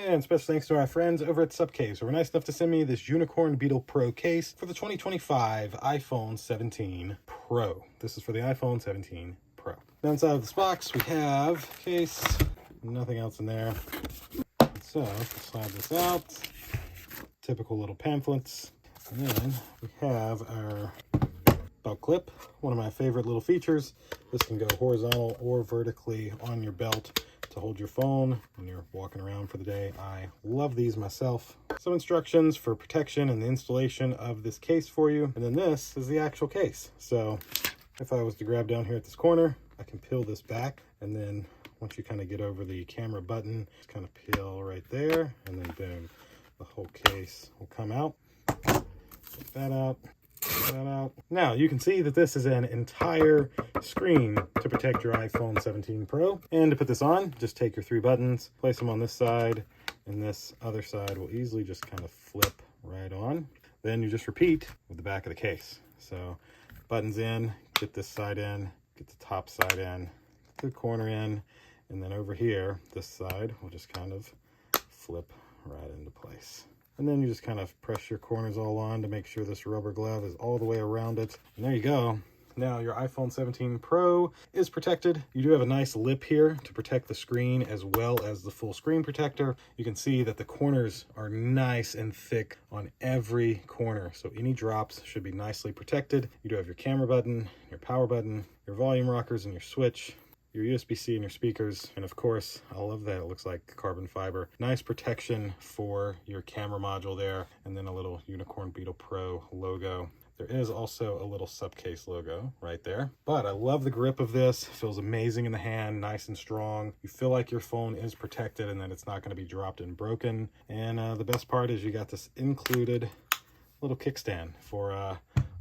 And special thanks to our friends over at Supcase who were nice enough to send me this Unicorn Beetle Pro case for the 2025 iPhone 17 Pro. This is for the iPhone 17 Pro. Now inside of this box we have a case, nothing else in there. So slide this out, typical little pamphlets. And then we have our belt clip, one of my favorite little features. This can go horizontal or vertically on your belt to hold your phone when you're walking around for the day. I love these myself. Some instructions for protection and the installation of this case for you. And then this is the actual case. So if I was to grab down here at this corner, I can peel this back, and then once you kind of get over the camera button, just kind of peel right there, and then boom, the whole case will come out. Take that out. That out. Now you can see that this is an entire screen to protect your iPhone 17 Pro. And to put this on, just take your 3 buttons, place them on this side, and this other side will easily just kind of flip right on. Then you just repeat with the back of the case. So buttons in, get this side in, get the top side in, get the corner in, and then over here, this side will just kind of flip right into place. And then you just kind of press your corners all on to make sure this rubber glove is all the way around it. And there you go. Now your iPhone 17 Pro is protected. You do have a nice lip here to protect the screen as well as the full screen protector. You can see that the corners are nice and thick on every corner. So any drops should be nicely protected. You do have your camera button, your power button, your volume rockers, and your switch, your USB-C and your speakers, and of course, I love that it looks like carbon fiber. Nice protection for your camera module there, and then a little Unicorn Beetle Pro logo. There is also a little Supcase logo right there. But I love the grip of this. It feels amazing in the hand, nice and strong. You feel like your phone is protected and that it's not going to be dropped and broken. And the best part is you got this included little kickstand for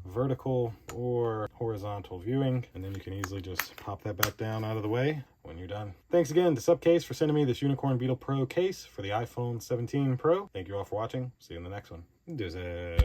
vertical or horizontal viewing, and then you can easily just pop that back down out of the way when you're done. Thanks again to Supcase for sending me this Unicorn Beetle Pro case for the iPhone 17 Pro. Thank you all for watching. See you in the next one. Deuces.